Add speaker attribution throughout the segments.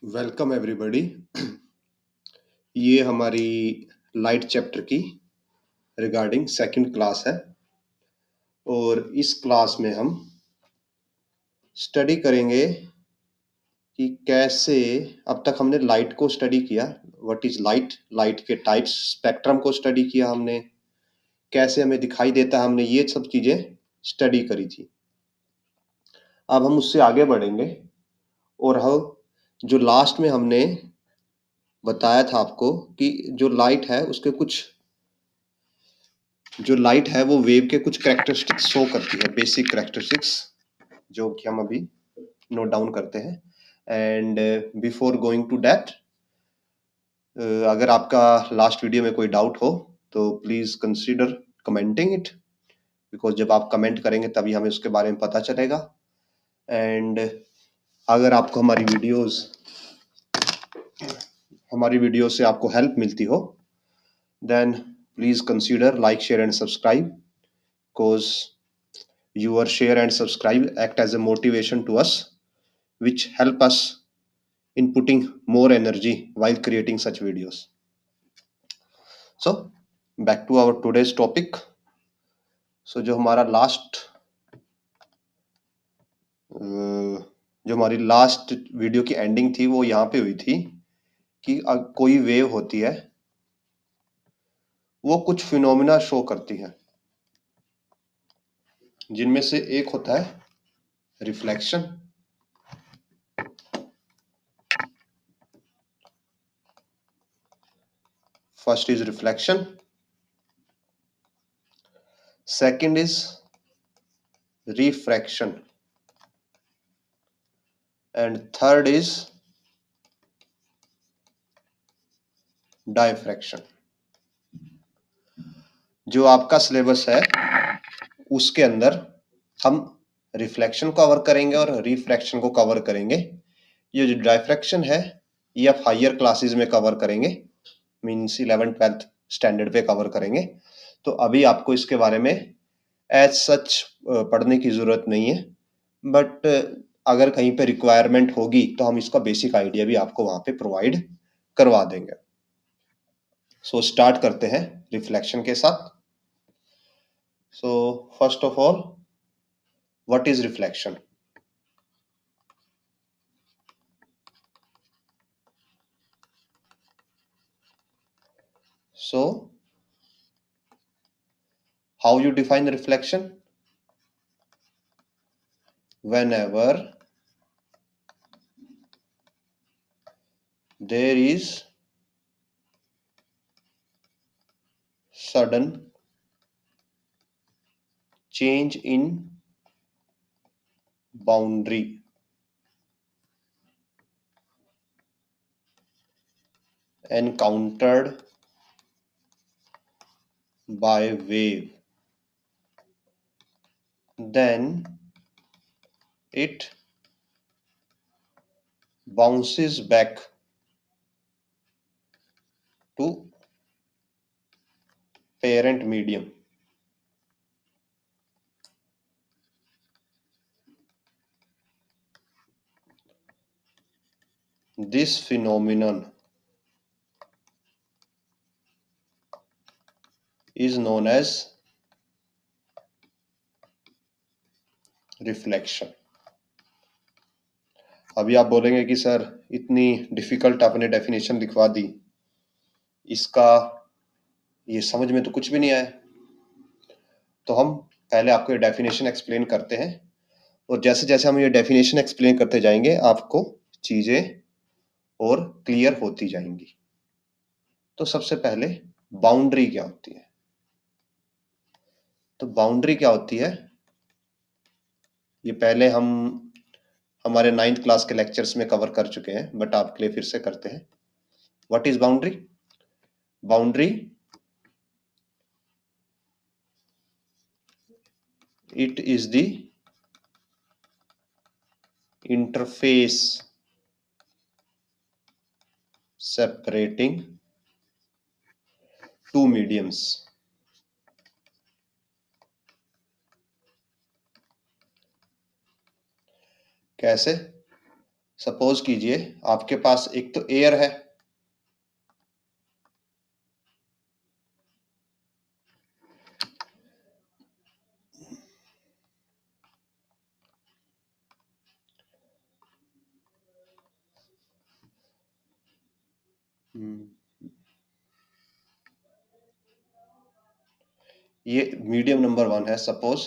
Speaker 1: Welcome everybody. ये हमारी light chapter की रिगार्डिंग सेकंड क्लास है और इस क्लास में हम स्टडी करेंगे कि कैसे अब तक हमने लाइट को स्टडी किया। व्हाट इज लाइट, लाइट के टाइप्स, स्पेक्ट्रम को स्टडी किया हमने, कैसे हमें दिखाई देता है, हमने ये सब चीजें स्टडी करी थी। अब हम उससे आगे बढ़ेंगे और हम जो लास्ट में हमने बताया था आपको कि जो लाइट है उसके कुछ जो लाइट है वो वेव के कुछ करेक्टरिस्टिक्स शो करती है, बेसिक करेक्टरिस्टिक्स जो कि हम अभी नोट डाउन करते हैं। And before going to that, अगर आपका लास्ट वीडियो में कोई डाउट हो तो please consider commenting it, because जब आप कमेंट करेंगे तभी हमें उसके बारे में पता चलेगा। एंड अगर आपको हमारी वीडियो से आपको हेल्प मिलती हो then please consider like, share and subscribe, because your share and subscribe act as a motivation to us, which help us in putting more energy while creating such videos. So back to our today's topic. So जो हमारी last video की ending थी वो यहाँ पे हुई थी कि कोई वेव होती है, वो कुछ फिनोमिना शो करती है, जिनमें से एक होता है reflection, first is reflection, second is refraction and third is diffraction. जो आपका सिलेबस है उसके अंदर हम रिफ्लेक्शन को कवर करेंगे और रिफ्रैक्शन को कवर करेंगे। ये जो डायफ्रैक्शन है ये आप हायर क्लासेस में कवर करेंगे, मीन्स 11th-12th स्टैंडर्ड पे कवर करेंगे। तो अभी आपको इसके बारे में एज सच पढ़ने की जरूरत नहीं है, बट अगर कहीं पे रिक्वायरमेंट होगी तो हम इसका बेसिक आइडिया भी आपको वहां पे प्रोवाइड करवा देंगे। सो स्टार्ट करते हैं रिफ्लेक्शन के साथ। So first of all, what is reflection? So how you define reflection? Whenever there is sudden change in boundary encountered by wave, then it bounces back to parent medium. This phenomenon is known as reflection. अभी आप बोलेंगे कि sir इतनी difficult आपने definition लिखवा दी, इसका ये समझ में तो कुछ भी नहीं आया। तो हम पहले आपको ये डेफिनेशन एक्सप्लेन करते हैं और जैसे जैसे हम ये डेफिनेशन एक्सप्लेन करते जाएंगे आपको चीजें और क्लियर होती जाएंगी। तो सबसे पहले बाउंड्री क्या होती है? तो बाउंड्री क्या होती है ये पहले हम हमारे 9th क्लास के लेक्चर्स में कवर कर चुके हैं, बट आपके लिए फिर से करते हैं। What is boundary? Boundary, it is the interface separating two mediums. कैसे? सपोज कीजिए आपके पास एक तो एयर है, ये मीडियम नंबर 1 है suppose,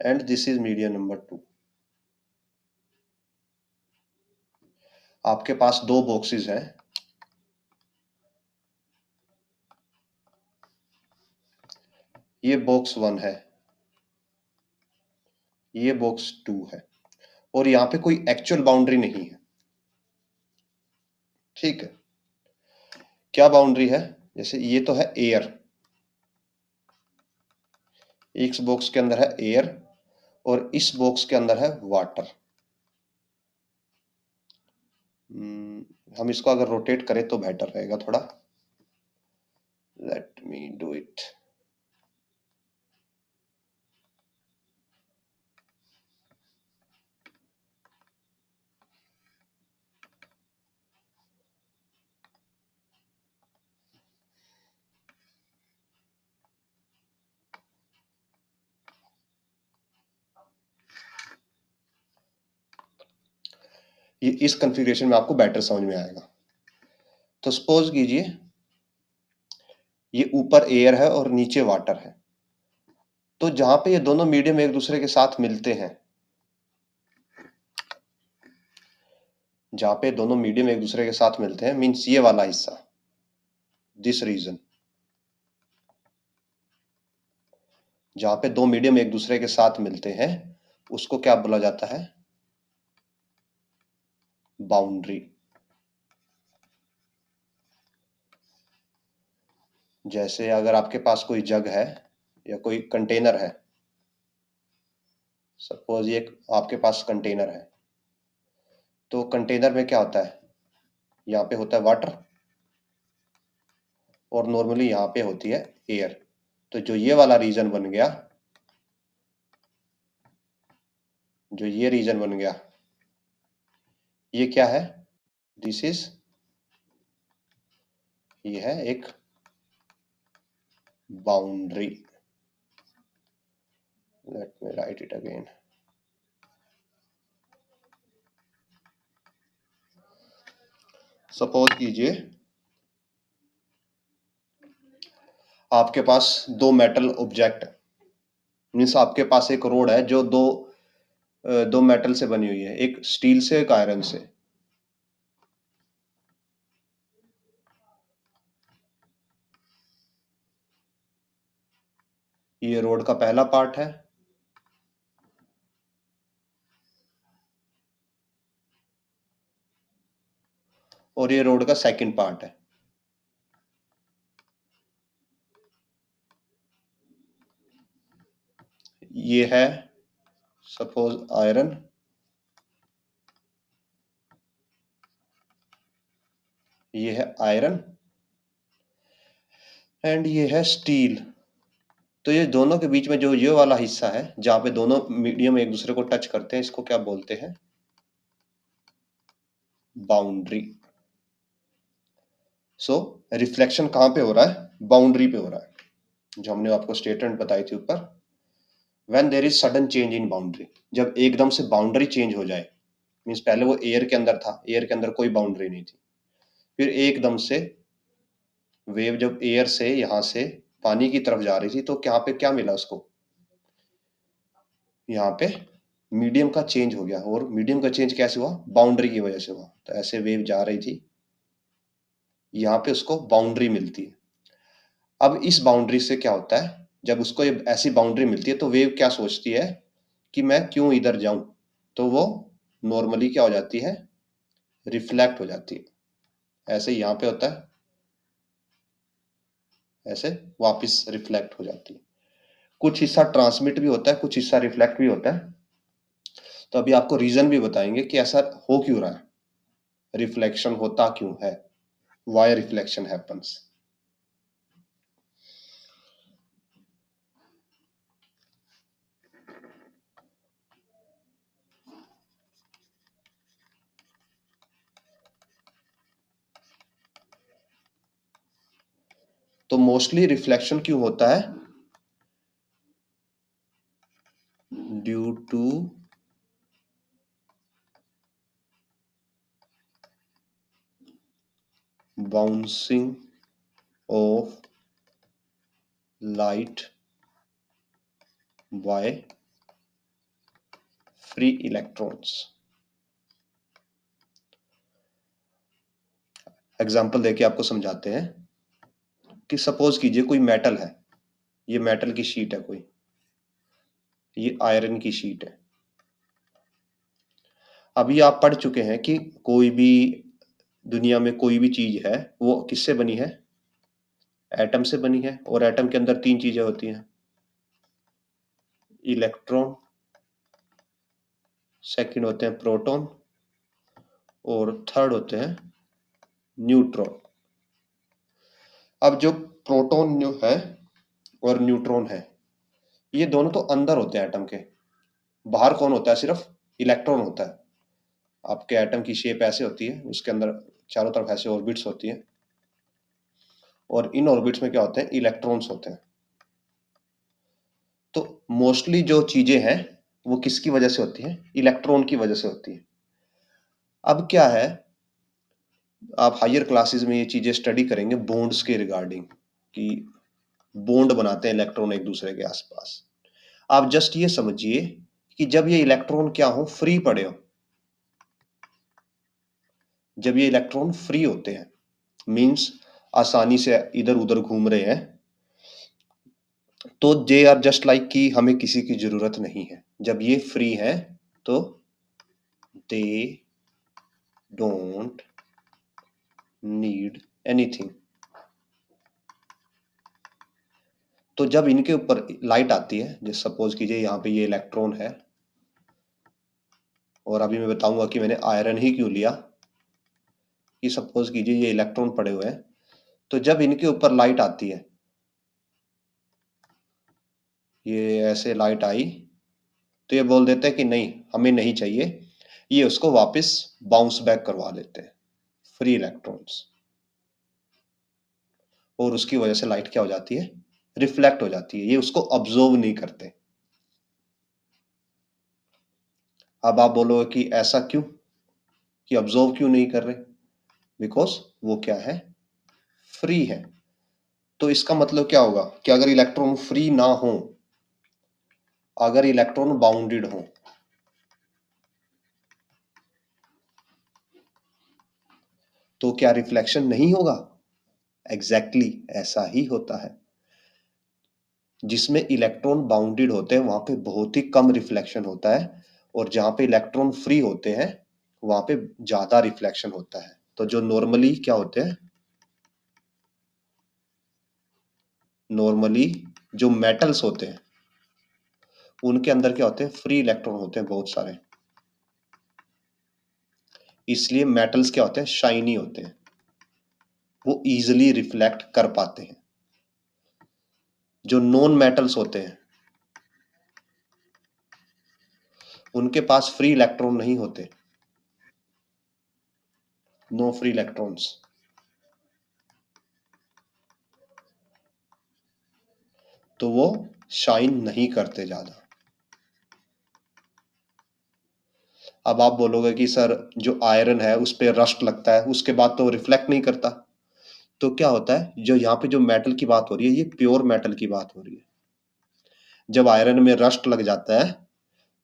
Speaker 1: and this is medium number 2। आपके पास दो बॉक्सेस हैं, ये बॉक्स 1 है, ये बॉक्स 2 है, और यहाँ पे कोई एक्चुअल बाउंड्री नहीं है। ठीक है, क्या बाउंड्री है? जैसे ये तो है एयर, इस बॉक्स के अंदर है एयर और इस बॉक्स के अंदर है वाटर। हम इसको अगर रोटेट करें तो बेटर रहेगा थोड़ा। Let me do it. ये इस कॉन्फ़िगरेशन में आपको बेटर समझ में आएगा। तो सपोज कीजिए ये ऊपर एयर है और नीचे वाटर है, तो जहां पे ये दोनों मीडियम एक दूसरे के साथ मिलते हैं, जहां पे दोनों मीडियम एक दूसरे के साथ मिलते हैं मीन्स ये वाला हिस्सा, दिस रीजन, जहां पे दो मीडियम एक दूसरे के साथ मिलते हैं उसको क्या बोला जाता है? बाउंड्री। जैसे अगर आपके पास कोई जग है या कोई कंटेनर है, सपोज ये आपके पास कंटेनर है, तो कंटेनर में क्या होता है? यहाँ पे होता है वाटर और नॉर्मली यहाँ पे होती है एयर। तो जो ये वाला रीजन बन गया, जो ये रीजन बन गया, ये क्या है? दिस इज, ये है एक boundary. Let me right it again. Suppose कीजिए आपके पास दो मेटल ऑब्जेक्ट, मीन्स आपके पास एक रोड है जो दो मेटल से बनी हुई है, एक स्टील से एक आयरन से। ये रोड का पहला पार्ट है, और ये रोड का सेकंड पार्ट है। ये है सपोज आयरन, ये है आयरन एंड ये है स्टील। तो ये दोनों के बीच में जो ये वाला हिस्सा है जहां पे दोनों मीडियम एक दूसरे को टच करते हैं, इसको क्या बोलते हैं? बाउंड्री। सो रिफ्लेक्शन कहां पे हो रहा है? बाउंड्री पे हो रहा है, जो हमने आपको स्टेटमेंट बताई थी ऊपर। When there is sudden change in boundary, जब एकदम से बाउंड्री चेंज हो जाए, मीन्स पहले वो एयर के अंदर था, एयर के अंदर कोई बाउंड्री नहीं थी, फिर एकदम से वेव जब एयर से यहां से पानी की तरफ जा रही थी, तो यहाँ पे क्या मिला उसको? यहाँ पे मीडियम का चेंज हो गया, और मीडियम का चेंज कैसे हुआ? बाउंड्री की वजह से हुआ। तो ऐसे वेव जा रही थी, यहाँ पे उसको बाउंड्री मिलती है। अब इस बाउंड्री से क्या होता है? जब उसको ये ऐसी बाउंड्री मिलती है तो वेव क्या सोचती है कि मैं क्यों इधर जाऊं, तो वो नॉर्मली क्या हो जाती है? रिफ्लेक्ट हो जाती है। ऐसे यहाँ पे होता है, ऐसे वापस रिफ्लेक्ट हो जाती है। कुछ हिस्सा ट्रांसमिट भी होता है, कुछ हिस्सा रिफ्लेक्ट भी होता है। तो अभी आपको रीजन भी बताएंगे कि ऐसा हो क्यों रहा है, रिफ्लेक्शन होता क्यों है, वाई रिफ्लेक्शन हैपन्स। तो मोस्टली रिफ्लेक्शन क्यों होता है? Due to bouncing off light by free electrons. Example देके आपको समझाते हैं कि सपोज कीजिए कोई मेटल है, ये मेटल की शीट है, कोई ये आयरन की शीट है। अभी आप पढ़ चुके हैं कि कोई भी दुनिया में कोई भी चीज है वो किससे बनी है? एटम से बनी है। और एटम के अंदर तीन चीजें होती हैं, इलेक्ट्रॉन, सेकंड होते हैं प्रोटॉन, और थर्ड होते हैं न्यूट्रॉन। अब जो प्रोटॉन है और न्यूट्रॉन है, ये दोनों तो अंदर होते हैं एटम के। बाहर कौन होता है? सिर्फ इलेक्ट्रॉन होता है। आपके एटम की शेप ऐसे होती है, उसके अंदर चारों तरफ ऐसे ऑर्बिट्स होती है, और इन ऑर्बिट्स में क्या होते हैं? इलेक्ट्रॉन्स होते हैं। तो मोस्टली जो चीजें हैं वो किसकी वजह से होती हैं? इलेक्ट्रॉन की वजह से होती है। अब क्या है, आप हायर क्लासेस में ये चीजें स्टडी करेंगे बॉन्ड्स के रिगार्डिंग, कि बॉन्ड बनाते हैं इलेक्ट्रॉन एक दूसरे के आसपास। आप जस्ट ये समझिए कि जब ये इलेक्ट्रॉन क्या हो, फ्री पड़े हो, जब ये इलेक्ट्रॉन फ्री होते हैं, मींस आसानी से इधर उधर घूम रहे हैं, तो दे आर जस्ट लाइक कि हमें किसी की जरूरत नहीं है। जब ये फ्री है तो दे डोंट नीड एनीथिंग। तो जब इनके ऊपर लाइट आती है, जैसे सपोज कीजिए यहाँ पे ये इलेक्ट्रॉन है, और अभी मैं बताऊंगा कि मैंने आयरन ही क्यों लिया, कि सपोज कीजिए ये इलेक्ट्रॉन पड़े हुए हैं, तो जब इनके ऊपर लाइट आती है, ये ऐसे लाइट आई, तो ये बोल देते हैं कि नहीं हमें नहीं चाहिए, ये उसको वापस बाउंस बैक करवा देते हैं, फ्री इलेक्ट्रॉन्स, और उसकी वजह से लाइट क्या हो जाती है? रिफ्लेक्ट हो जाती है। ये उसको ऑब्जर्व नहीं करते। अब आप बोलोगे कि ऐसा क्यों, कि ऑब्जर्व क्यों नहीं कर रहे? बिकॉज वो क्या है? फ्री है। तो इसका मतलब क्या होगा कि अगर इलेक्ट्रॉन फ्री ना हो, अगर इलेक्ट्रॉन बाउंडेड हो, तो क्या रिफ्लेक्शन नहीं होगा? एग्जैक्टली ऐसा ही होता है। जिसमें इलेक्ट्रॉन बाउंडेड होते हैं वहां पे बहुत ही कम रिफ्लेक्शन होता है, और जहां पे इलेक्ट्रॉन फ्री होते हैं वहां पे ज्यादा रिफ्लेक्शन होता है। तो जो नॉर्मली क्या होते हैं, नॉर्मली जो मेटल्स होते हैं उनके अंदर क्या होते हैं? फ्री इलेक्ट्रॉन होते हैं बहुत सारे। इसलिए मेटल्स क्या होते हैं? शाइनी होते हैं, वो इजिली रिफ्लेक्ट कर पाते हैं। जो नॉन मेटल्स होते हैं उनके पास फ्री इलेक्ट्रॉन नहीं होते, नो फ्री इलेक्ट्रॉन्स, तो वो शाइन नहीं करते ज्यादा। अब आप बोलोगे कि सर जो आयरन है उस पे रस्ट लगता है, उसके बाद तो रिफ्लेक्ट नहीं करता। तो क्या होता है, जो यहाँ पे जो मेटल की बात हो रही है, ये प्योर मेटल की बात हो रही है। जब आयरन में रस्ट लग जाता है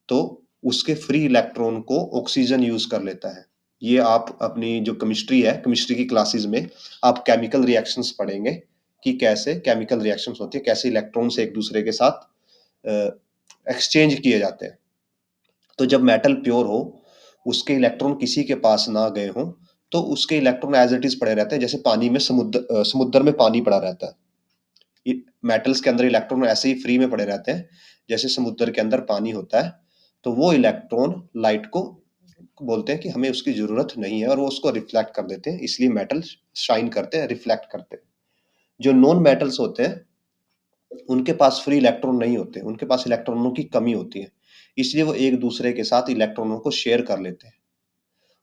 Speaker 1: तो उसके फ्री इलेक्ट्रॉन को ऑक्सीजन यूज कर लेता है। ये आप अपनी जो केमिस्ट्री है, केमिस्ट्री की क्लासेस में आप केमिकल रिएक्शंस पढ़ेंगे कि कैसे केमिकल रिएक्शंस होती है, कैसे इलेक्ट्रॉन्स एक दूसरे के साथ एक्सचेंज किए जाते हैं। तो जब मेटल प्योर हो, उसके इलेक्ट्रॉन किसी के पास ना गए हो, तो उसके इलेक्ट्रॉन एज इट इज पड़े रहते हैं, जैसे पानी में समुद्र में पानी पड़ा रहता है। मेटल्स के अंदर इलेक्ट्रॉन ऐसे ही फ्री में पड़े रहते हैं जैसे समुद्र के अंदर पानी होता है। तो वो इलेक्ट्रॉन लाइट को बोलते हैं कि हमें उसकी जरूरत नहीं है, और वो उसको रिफ्लेक्ट कर देते हैं, इसलिए मेटल शाइन करते हैं, रिफ्लेक्ट करते हैं। जो नॉन मेटल्स होते हैं उनके पास फ्री इलेक्ट्रॉन नहीं होते, उनके पास इलेक्ट्रॉनों की कमी होती है, इसलिए वो एक दूसरे के साथ इलेक्ट्रॉनों को शेयर कर लेते हैं।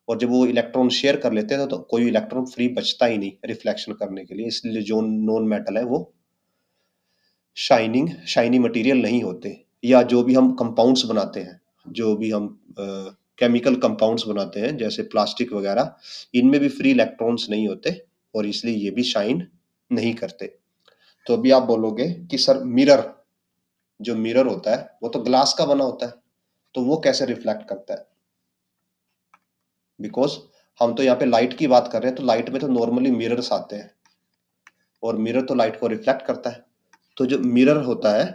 Speaker 1: और जब वो इलेक्ट्रॉन शेयर कर लेते हैं तो कोई इलेक्ट्रॉन फ्री बचता ही नहीं रिफ्लेक्शन करने के लिए, इसलिए जो नॉन मेटल है वो शाइनी मटेरियल नहीं होते। या जो भी हम कंपाउंड्स बनाते हैं, जो भी हम केमिकल कंपाउंड्स बनाते हैं जैसे प्लास्टिक वगैरह, इनमें भी फ्री इलेक्ट्रॉन्स नहीं होते और इसलिए ये भी शाइन नहीं करते। तो अभी आप बोलोगे कि सर मिरर, जो मिरर होता है वो तो ग्लास का बना होता है, तो वो कैसे रिफ्लेक्ट करता है? बिकॉज हम तो यहाँ पे लाइट की बात कर रहे हैं, तो लाइट में तो नॉर्मली मिरर्स आते हैं और मिरर तो लाइट को रिफ्लेक्ट करता है। तो जो मिरर होता है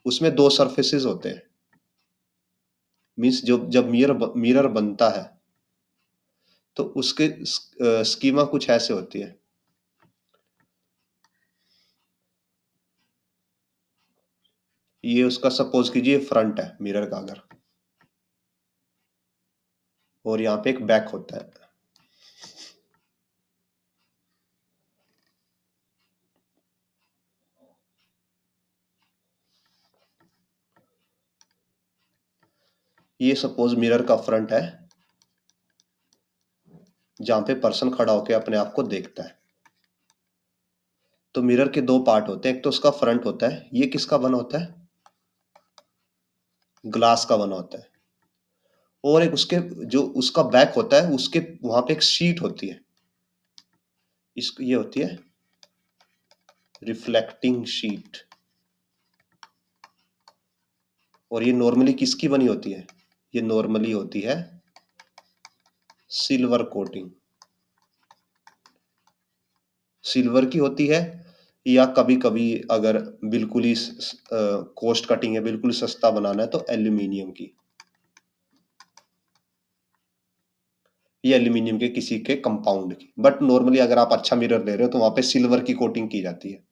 Speaker 1: उसमें दो सरफेसेस होते हैं, मीन्स जो जब मिरर बनता है तो उसके स्कीमा कुछ ऐसे होती है। ये उसका सपोज कीजिए फ्रंट है मिरर का अगर, और यहाँ पे एक बैक होता है। ये सपोज मिरर का फ्रंट है जहां पे पर्सन खड़ा होकर अपने आप को देखता है। तो मिरर के दो पार्ट होते हैं, एक तो उसका फ्रंट होता है, ये किसका बना होता है? ग्लास का बना होता है। और एक उसके जो उसका बैक होता है उसके वहां पे एक शीट होती है, इसको ये होती है रिफ्लेक्टिंग शीट। और ये नॉर्मली किसकी बनी होती है? ये नॉर्मली होती है सिल्वर कोटिंग, सिल्वर की होती है, या कभी कभी अगर बिल्कुल ही कॉस्ट कटिंग है, बिल्कुल सस्ता बनाना है तो एल्यूमिनियम की, ये एल्यूमिनियम के किसी के कंपाउंड की। बट नॉर्मली अगर आप अच्छा मिरर ले रहे हो तो वहां पे सिल्वर की कोटिंग की जाती है,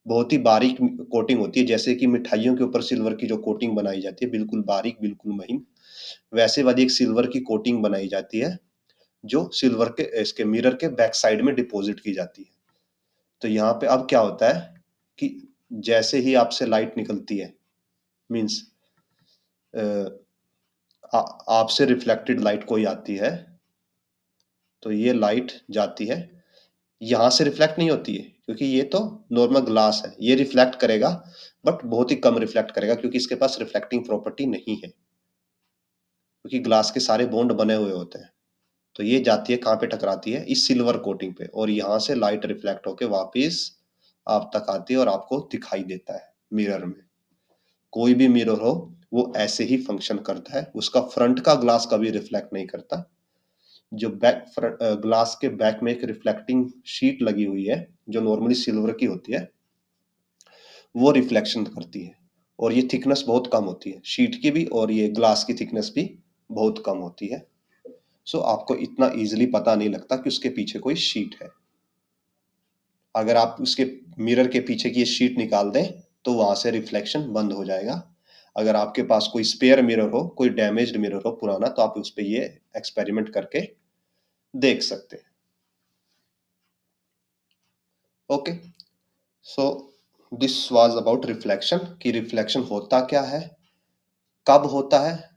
Speaker 1: बहुत ही बारीक कोटिंग होती है, जैसे कि मिठाइयों के ऊपर सिल्वर की जो कोटिंग बनाई जाती है बिल्कुल बारीक बिल्कुल महीन, वैसे वाली एक सिल्वर की कोटिंग बनाई जाती है जो सिल्वर के इसके मिरर के बैक साइड में डिपॉजिट की जाती है। तो यहाँ पे अब क्या होता है कि जैसे ही आपसे लाइट निकलती है, मीन्स आपसे रिफ्लेक्टेड लाइट कोई आती है तो ये लाइट जाती है, यहां से रिफ्लेक्ट नहीं होती है क्योंकि ये तो नॉर्मल ग्लास है, ये रिफ्लेक्ट करेगा बट बहुत ही कम रिफ्लेक्ट करेगा क्योंकि इसके पास रिफ्लेक्टिंग प्रॉपर्टी नहीं है, क्योंकि ग्लास के सारे बॉन्ड बने हुए होते हैं। तो ये जाती है कहाँ पे टकराती है? इस सिल्वर कोटिंग पे, और यहाँ से लाइट रिफ्लेक्ट होके वापस आप तक आती है और आपको दिखाई देता है मिरर में। कोई भी मिरर हो वो ऐसे ही फंक्शन करता है, उसका फ्रंट का ग्लास कभी रिफ्लेक्ट नहीं करता। जो बैक ग्लास के बैक में एक रिफ्लेक्टिंग शीट लगी हुई है जो नॉर्मली सिल्वर की होती है, वो रिफ्लेक्शन करती है और ये थिकनेस बहुत कम होती है शीट की भी, और ये ग्लास की थिकनेस भी बहुत कम होती है। सो आपको इतना इजीली पता नहीं लगता कि उसके पीछे कोई शीट है। अगर आप उसके मिरर के पीछे की ये शीट निकाल दें तो वहां से रिफ्लेक्शन बंद हो जाएगा। अगर आपके पास कोई स्पेयर मिरर हो, कोई डैमेज्ड मिरर हो पुराना, तो आप उस पर ये एक्सपेरिमेंट करके देख सकते हैं। Okay, so this was about reflection, कि रिफ्लेक्शन होता क्या है, कब होता है,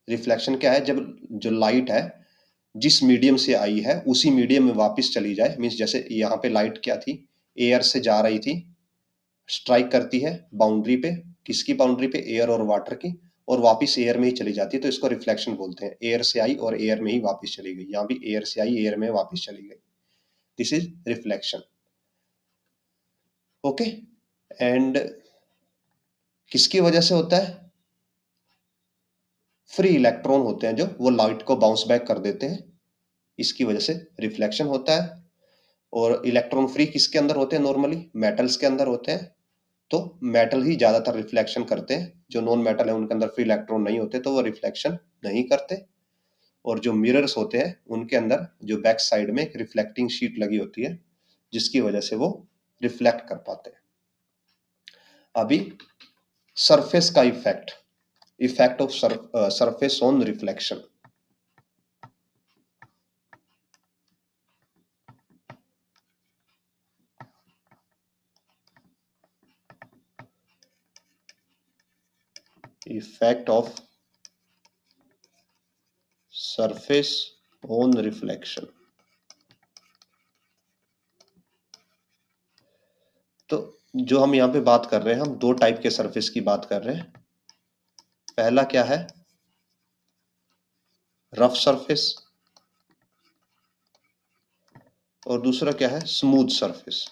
Speaker 1: रिफ्लेक्शन क्या है जब जो लाइट है जिस मीडियम से आई है उसी मीडियम में वापस चली जाए। मीन्स जैसे यहाँ पे लाइट क्या थी, एयर से जा रही थी, स्ट्राइक करती है बाउंड्री पे, किसकी बाउंड्री पे? एयर और वाटर की, और वापस एयर में ही चली जाती है, तो इसको रिफ्लेक्शन बोलते हैं। एयर से आई और एयर में ही वापस चली गई, यहाँ भी एयर से आई एयर में वापस चली गई, this is reflection. Okay, and किसकी वजह से होता है? फ्री इलेक्ट्रॉन होते हैं जो वो लाइट को बाउंस बैक कर देते हैं, इसकी वजह से रिफ्लेक्शन होता है। और इलेक्ट्रॉन फ्री किसके अंदर होते हैं? नॉर्मली मेटल्स के अंदर होते हैं, तो मेटल ही ज्यादातर रिफ्लेक्शन करते हैं। जो नॉन मेटल है उनके अंदर फ्री इलेक्ट्रॉन नहीं होते तो वो रिफ्लेक्शन नहीं करते। और जो मिरर्स होते हैं उनके अंदर जो बैक साइड में एक रिफ्लेक्टिंग शीट लगी होती है जिसकी वजह से वो रिफ्लेक्ट कर पाते हैं। अभी सरफेस का effect, effect of surface on reflection. Effect of surface on reflection. तो जो हम यहाँ पे बात कर रहे हैं, हम दो टाइप के सरफेस की बात कर रहे हैं। पहला क्या है, रफ सरफेस, और दूसरा क्या है, स्मूथ सरफेस।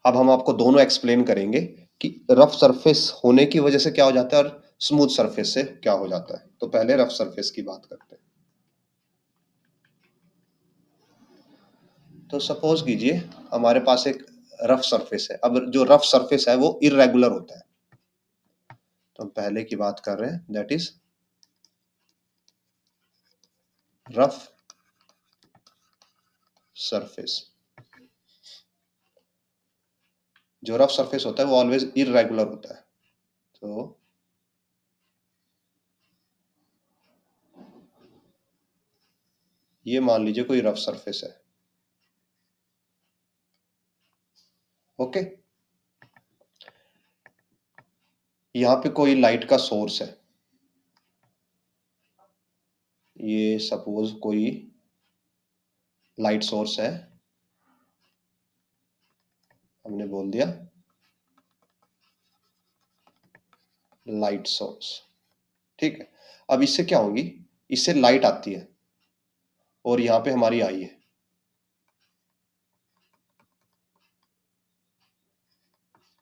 Speaker 1: अब हम आपको दोनों एक्सप्लेन करेंगे कि रफ सरफेस होने की वजह से क्या हो जाता है और स्मूथ सरफेस से क्या हो जाता है। तो पहले रफ सरफेस की बात करते हैं। तो सपोज कीजिए हमारे पास एक रफ सरफेस है। अब जो रफ सरफेस है वो इरेगुलर होता है। तो हम पहले की बात कर रहे हैं, दैट इज रफ सरफेस। जो रफ सरफेस होता है वो ऑलवेज इरेगुलर होता है। तो ये मान लीजिए कोई रफ सरफेस है, ओके। यहाँ पे कोई लाइट का सोर्स है, ये सपोज कोई लाइट सोर्स है, हमने बोल दिया लाइट सोर्स, ठीक है। अब इससे क्या होगी, इससे लाइट आती है और यहाँ पे हमारी आई है,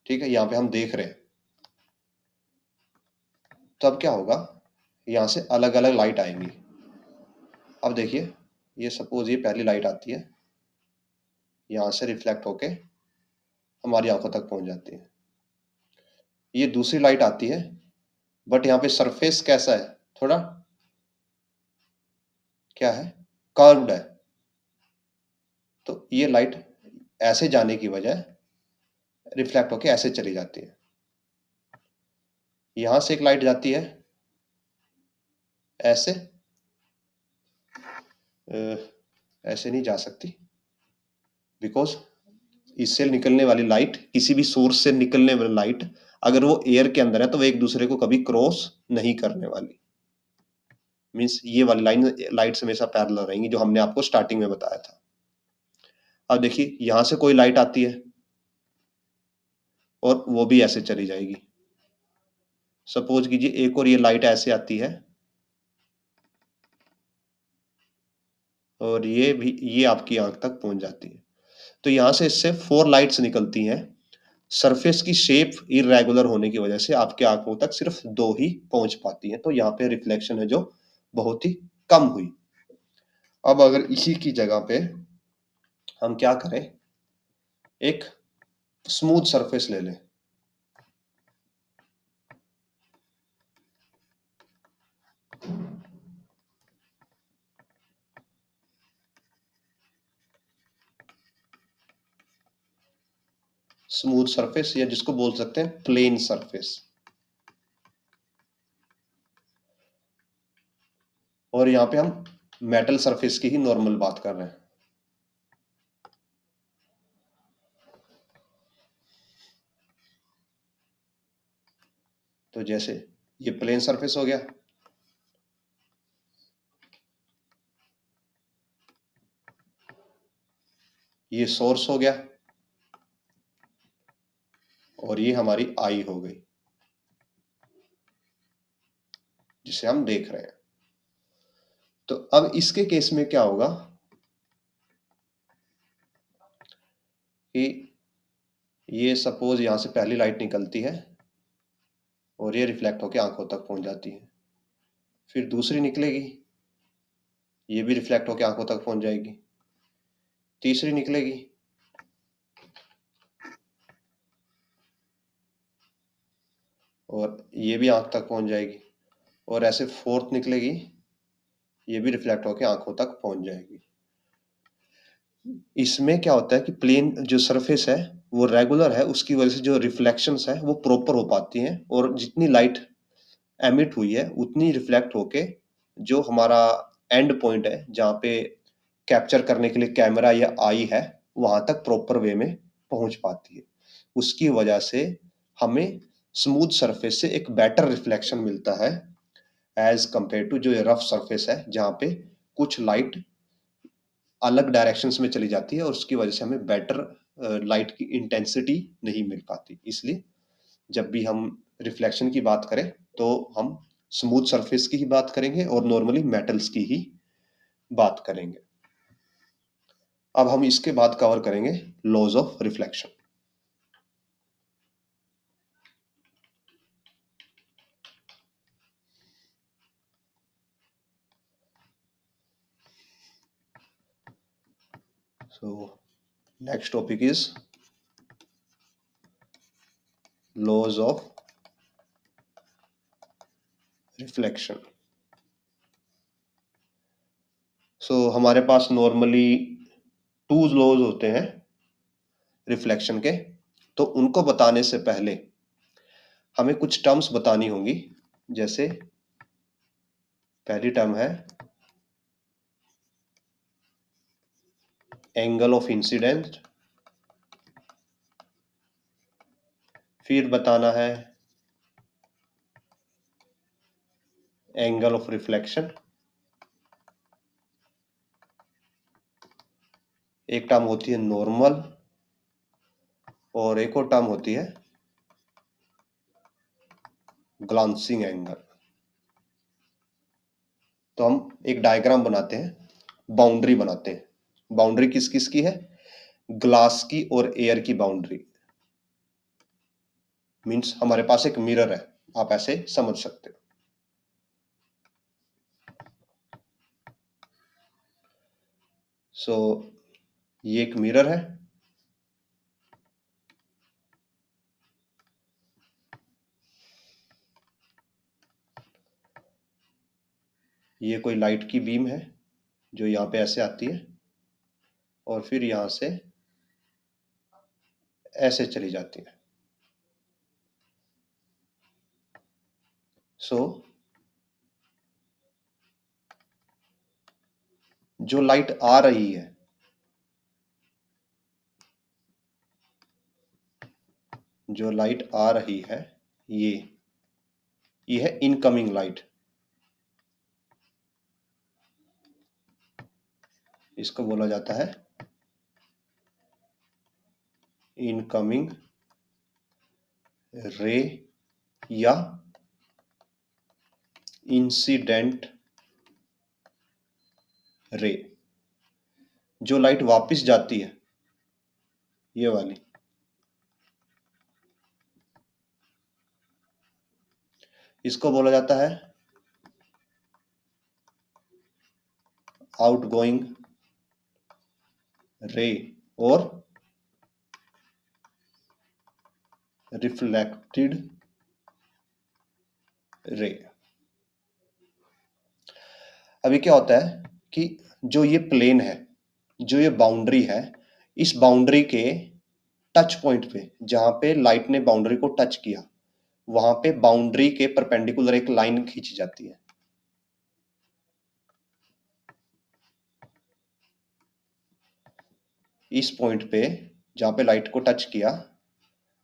Speaker 1: ठीक है, यहाँ पे हम देख रहे हैं। तो अब क्या होगा, यहाँ से अलग अलग लाइट आएंगी। अब देखिए, ये सपोज ये पहली लाइट आती है, यहाँ से रिफ्लेक्ट होके हमारी आंखों तक पहुंच जाती है। ये दूसरी लाइट आती है, बट यहाँ पे सरफेस कैसा है, थोड़ा क्या है, कर्व्ड है। तो ये लाइट ऐसे जाने की बजाय रिफ्लेक्ट होके ऐसे चली जाती है। यहां से एक लाइट जाती है ऐसे, ऐसे नहीं जा सकती, बिकॉज इससे निकलने वाली लाइट, किसी भी सोर्स से निकलने वाली लाइट, अगर वो एयर के अंदर है तो वो एक दूसरे को कभी क्रॉस नहीं करने वाली। मीन्स ये वाली लाइन लाइट हमेशा पैरेलल रहेंगी, जो हमने आपको स्टार्टिंग में बताया था। अब देखिए यहां से कोई लाइट आती है और वो भी ऐसे चली जाएगी। सपोज कीजिए एक और ये लाइट ऐसे आती है और ये भी, ये आपकी आंख तक पहुंच जाती है। तो यहां से इससे 4 लाइट्स निकलती हैं। सरफेस की शेप इरेगुलर होने की वजह से आपके आंखों तक सिर्फ 2 ही पहुंच पाती हैं। तो यहाँ पे रिफ्लेक्शन है जो बहुत ही कम हुई। अब अगर इसी की जगह पे हम क्या करें, एक स्मूथ सरफेस ले लें। स्मूथ सरफेस, या जिसको बोल सकते हैं प्लेन सरफेस। और यहाँ पे हम मेटल सरफेस की ही नॉर्मल बात कर रहे हैं। तो जैसे ये प्लेन सरफेस हो गया, ये सोर्स हो गया, और ये हमारी आई हो गई जिसे हम देख रहे हैं। तो अब इसके केस में क्या होगा कि ये सपोज यहां से पहली लाइट निकलती है और ये रिफ्लेक्ट होकर आंखों तक पहुंच जाती है। फिर दूसरी निकलेगी, ये भी रिफ्लेक्ट होकर आंखों तक पहुंच जाएगी। तीसरी निकलेगी, और ये भी आंख तक पहुंच जाएगी। और ऐसे फोर्थ निकलेगी, ये भी रिफ्लेक्ट होकर आंखों तक पहुंच जाएगी। इसमें क्या होता है कि प्लेन जो सरफेस है वो रेगुलर है, उसकी वजह से जो रिफ्लेक्शंस है वो प्रॉपर हो पाती हैं, और जितनी लाइट एमिट हुई है उतनी रिफ्लेक्ट होके जो हमारा एंड पॉइंट है, जहाँ पे कैप्चर करने के लिए कैमरा या आई है, वहां तक प्रॉपर वे में पहुंच पाती है। उसकी वजह से हमें स्मूथ सरफेस से एक बेटर रिफ्लेक्शन मिलता है एज कंपेयर टू जो रफ सरफेस है, जहां पे कुछ लाइट अलग डायरेक्शंस में चली जाती है और उसकी वजह से हमें बेटर लाइट की इंटेंसिटी नहीं मिल पाती। इसलिए जब भी हम रिफ्लेक्शन की बात करें तो हम स्मूथ सरफेस की ही बात करेंगे और नॉर्मली मेटल्स की ही बात करेंगे। अब हम इसके बाद कवर करेंगे laws of reflection. So next topic is laws of reflection. So हमारे पास नॉर्मली 2 लॉज होते हैं रिफ्लेक्शन के, तो उनको बताने से पहले हमें कुछ टर्म्स बतानी होंगी। जैसे पहली टर्म है एंगल ऑफ इंसिडेंट, फिर बताना है एंगल ऑफ रिफ्लेक्शन, एक टर्म होती है नॉर्मल और एक और टर्म होती है ग्लांसिंग एंगल। तो हम एक डायग्राम बनाते हैं, बाउंड्री बनाते हैं। बाउंड्री किस किस की है? ग्लास की और एयर की बाउंड्री। मींस हमारे पास एक मिरर है, आप ऐसे समझ सकते हो। सो ये एक मिरर है, ये कोई लाइट की बीम है जो यहाँ पे ऐसे आती है और फिर यहां से ऐसे चली जाती है। सो जो लाइट आ रही है, जो लाइट आ रही है ये है इनकमिंग लाइट। इसको बोला जाता है इनकमिंग रे या इंसिडेंट रे। जो लाइट वापस जाती है, ये वाली, इसको बोला जाता है आउटगोइंग रे और रिफ्लेक्टेड रे। अभी क्या होता है कि जो ये प्लेन है, जो ये बाउंड्री है, इस बाउंड्री के टच पॉइंट पे, जहां पे लाइट ने बाउंड्री को टच किया, वहां पे बाउंड्री के परपेंडिकुलर एक लाइन खींची जाती है। इस पॉइंट पे जहां पे लाइट को टच किया,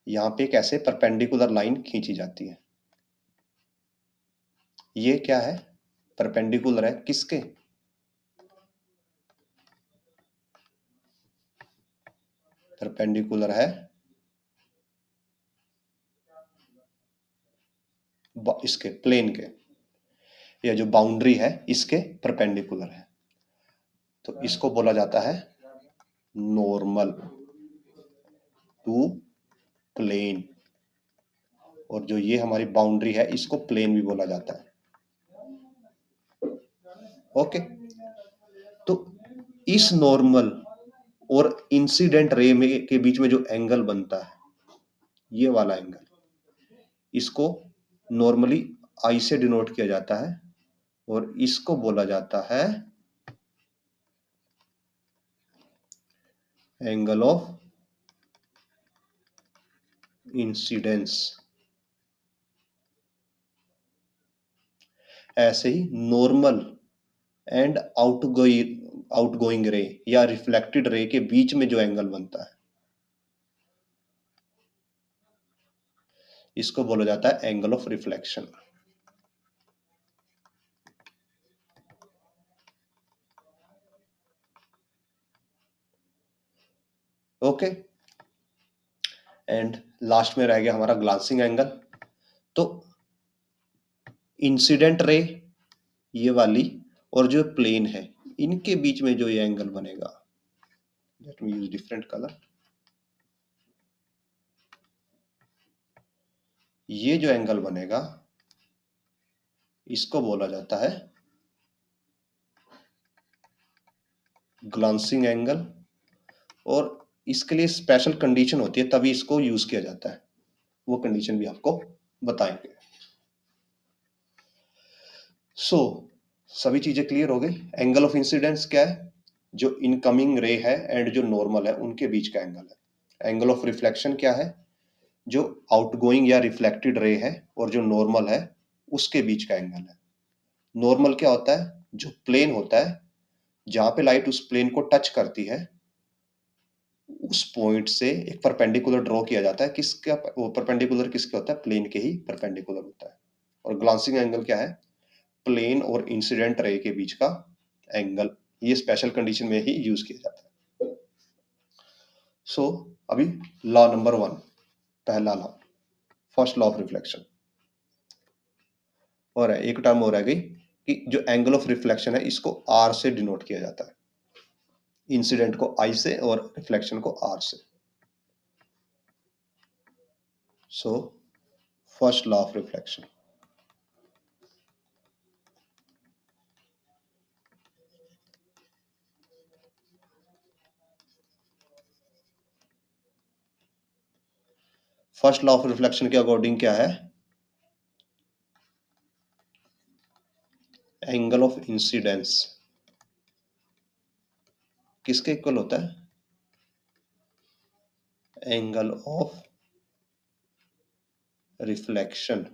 Speaker 1: यहां पे एक ऐसे परपेंडिकुलर लाइन खींची जाती है। ये क्या है? परपेंडिकुलर है किसके? परपेंडिकुलर है इसके प्लेन के, या जो बाउंड्री है इसके परपेंडिकुलर है। तो इसको बोला जाता है नॉर्मल टू प्लेन। और जो ये हमारी बाउंड्री है, इसको प्लेन भी बोला जाता है। ओके, तो इस नॉर्मल और इंसिडेंट रे में के बीच में जो एंगल बनता है, ये वाला एंगल, इसको नॉर्मली आई से डिनोट किया जाता है और इसको बोला जाता है एंगल ऑफ इंसिडेंस। ऐसे ही नॉर्मल एंड आउटगोइंग रे या रिफ्लेक्टेड रे के बीच में जो एंगल बनता है, इसको बोला जाता है angle of reflection. Okay, and last में रह गया हमारा ग्लांसिंग एंगल। तो इंसिडेंट रे ये वाली और जो प्लेन है इनके बीच में जो ये एंगल बनेगा, let me use different colour, ये जो एंगल बनेगा इसको बोला जाता है ग्लांसिंग एंगल, और इसके लिए स्पेशल कंडीशन होती है तभी इसको यूज किया जाता है, वो कंडीशन भी आपको बताएंगे। सो सभी चीजें क्लियर हो गई। एंगल ऑफ इंसिडेंस क्या है, जो इनकमिंग रे है एंड जो नॉर्मल है उनके बीच का एंगल है। एंगल ऑफ रिफ्लेक्शन क्या है, जो आउटगोइंग या रिफ्लेक्टेड रे है और जो नॉर्मल है उसके बीच का एंगल है। नॉर्मल क्या होता है, जो प्लेन होता है जहां पे लाइट उस प्लेन को टच करती है उस पॉइंट से एक परपेंडिकुलर ड्रॉ किया जाता है। किसका वो परपेंडिकुलर किसके होता है, प्लेन के ही परपेंडिकुलर होता है। और ग्लांसिंग एंगल क्या है, प्लेन और इंसिडेंट रे के बीच का एंगल, ये स्पेशल कंडीशन में ही यूज किया जाता है। सो अभी लॉ नंबर 1, पहला law, first law of reflection, और एक टर्म और रह गई कि जो एंगल ऑफ रिफ्लेक्शन है इसको आर से डिनोट किया जाता है, इंसिडेंट को आई से और रिफ्लेक्शन को आर से। So first law of reflection, first law of reflection के अकॉर्डिंग क्या है, एंगल ऑफ इंसिडेंस किसके इक्वल होता है, एंगल ऑफ रिफ्लेक्शन,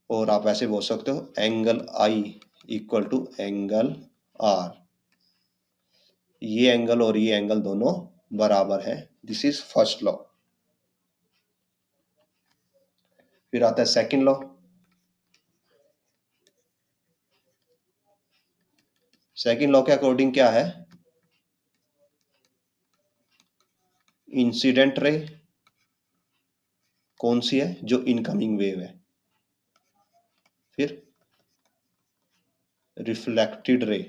Speaker 1: और आप ऐसे बोल सकते हो angle I equal to angle R. ये एंगल और ये एंगल दोनों बराबर है, दिस इज फर्स्ट लॉ। फिर आता है सेकंड लॉ। सेकंड लॉ के अकॉर्डिंग क्या है, इंसिडेंट रे कौन सी है, जो इनकमिंग वेव है, फिर रिफ्लेक्टेड रे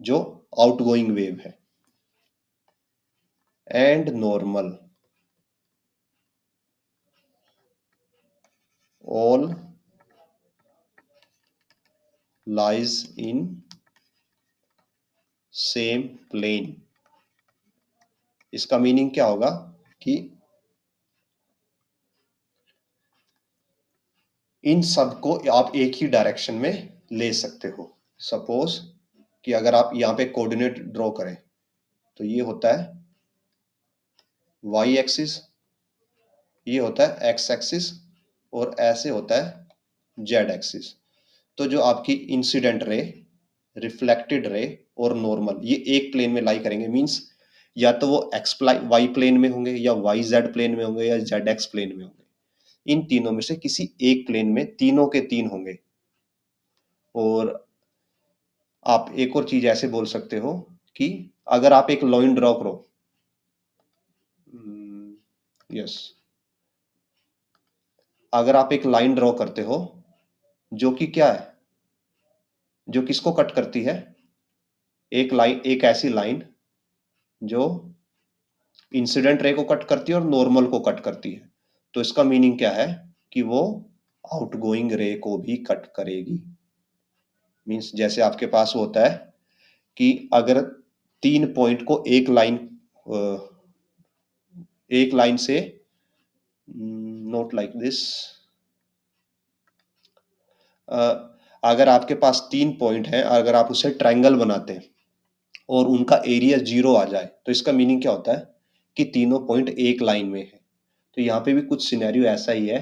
Speaker 1: जो आउटगोइंग वेव है, and normal, all lies in same plane। इसका मीनिंग क्या होगा कि इन सब को आप एक ही डायरेक्शन में ले सकते हो। सपोज कि अगर आप यहाँ पे कोऑर्डिनेट ड्रॉ करें तो ये होता है y एक्सिस, ये होता है x एक्सिस, और ऐसे होता है z एक्सिस। तो जो आपकी इंसिडेंट रे, रिफ्लेक्टेड रे और नॉर्मल ये एक प्लेन में लाई करेंगे, मींस या तो वो y प्लेन में होंगे या yz प्लेन में होंगे या zx प्लेन में होंगे। इन तीनों में से किसी एक प्लेन में तीनों के तीन होंगे। और आप एक और चीज ऐसे बोल सकते हो कि अगर आप एक लाइन ड्रॉ करो, यस, अगर आप एक लाइन ड्रॉ करते हो जो कि क्या है, जो किसको कट करती है, एक लाइन, एक ऐसी लाइन जो इंसिडेंट रे को कट करती है और नॉर्मल को कट करती है, तो इसका मीनिंग क्या है कि वो आउटगोइंग रे को भी कट करेगी। मींस जैसे आपके पास होता है कि अगर तीन पॉइंट को एक लाइन से, नोट लाइक दिस, अगर आपके पास तीन पॉइंट है, अगर आप उसे ट्रायंगल बनाते हैं और उनका एरिया 0 आ जाए तो इसका मीनिंग क्या होता है कि तीनों पॉइंट एक लाइन में है। तो यहाँ पे भी कुछ सिनेरियो ऐसा ही है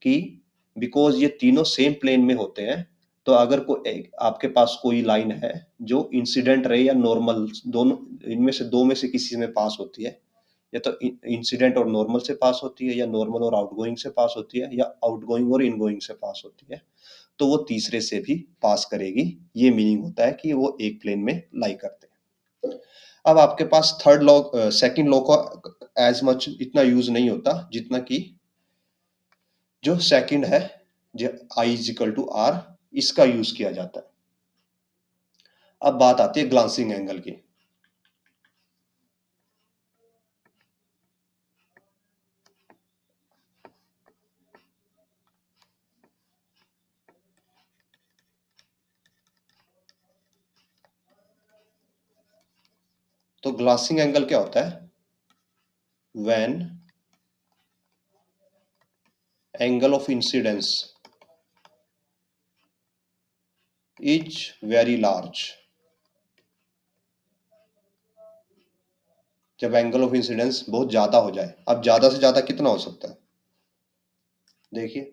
Speaker 1: कि बिकॉज ये तीनों सेम प्लेन में होते हैं, तो अगर कोई आपके पास कोई लाइन है जो इंसिडेंट रे या नॉर्मल दोनों इनमें से दो में से किसी में पास होती है, या तो इंसिडेंट और नॉर्मल से पास होती है, या नॉर्मल और आउटगोइंग से पास होती है, या आउटगोइंग और इनगोइंग से पास होती है, तो वो तीसरे से भी पास करेगी। ये मीनिंग होता है कि वो एक प्लेन में लाई करते हैं। अब आपके पास थर्ड लॉ, सेकंड लॉ का एज मच इतना यूज नहीं होता जितना कि जो सेकंड है, जो I is equal to are, इसका यूज किया जाता है। अब बात आती है ग्लांसिंग एंगल की। तो ग्लांसिंग एंगल क्या होता है? When angle of incidence is very large, जब एंगल ऑफ इंसिडेंस बहुत ज्यादा हो जाए। अब ज्यादा से ज्यादा कितना हो सकता है? देखिए,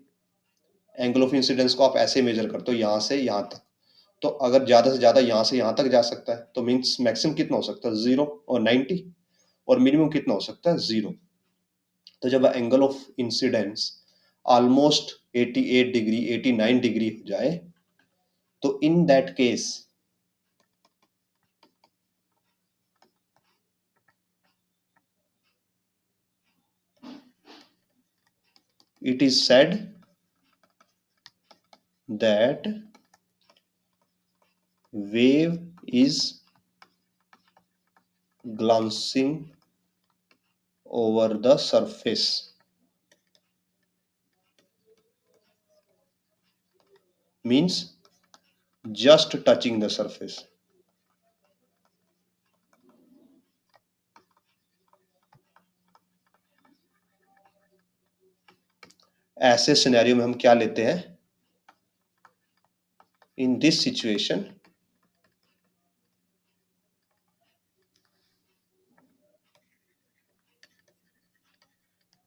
Speaker 1: एंगल ऑफ इंसिडेंस को आप ऐसे मेजर करते हो, यहां से यहां तक। तो अगर ज्यादा से ज्यादा यहां से यहां तक जा सकता है, तो मीन्स मैक्सिमम कितना हो सकता है? 0 और 90। और मिनिमम कितना हो सकता है? 0। तो जब angle of incidence almost 88 degree 89 degree हो जाए, तो in that case it is said that wave is glancing over the surface, means just touching the surface। ऐसे सिनेरियो में हम क्या लेते हैं? In this situation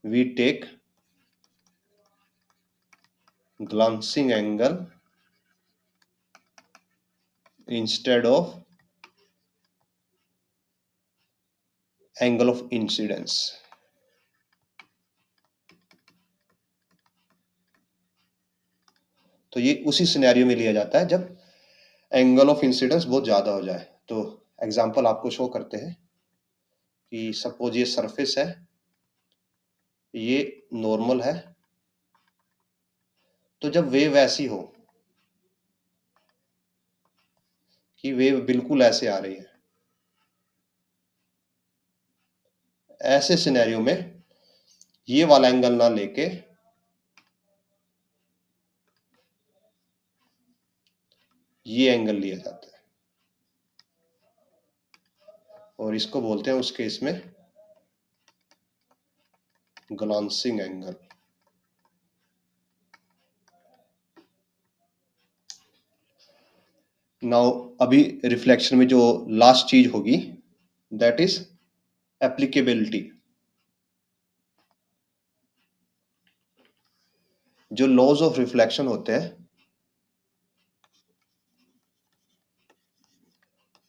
Speaker 1: we take glancing angle instead of angle of incidence। तो ये उसी scenario में लिया जाता है जब एंगल ऑफ इंसिडेंस बहुत ज्यादा हो जाए। तो एग्जांपल आपको शो करते हैं कि सपोज ये सरफेस है, ये नॉर्मल है। तो जब वेव ऐसी हो कि वेव बिल्कुल ऐसे आ रही है, ऐसे सिनेरियो में ये वाला एंगल ना लेके ये एंगल लिया जाता है, और इसको बोलते हैं उस केस में ग्लांसिंग एंगल। नाउ अभी रिफ्लेक्शन में जो लास्ट चीज होगी, दैट इज एप्लीकेबिलिटी। जो लॉज ऑफ रिफ्लेक्शन होते हैं,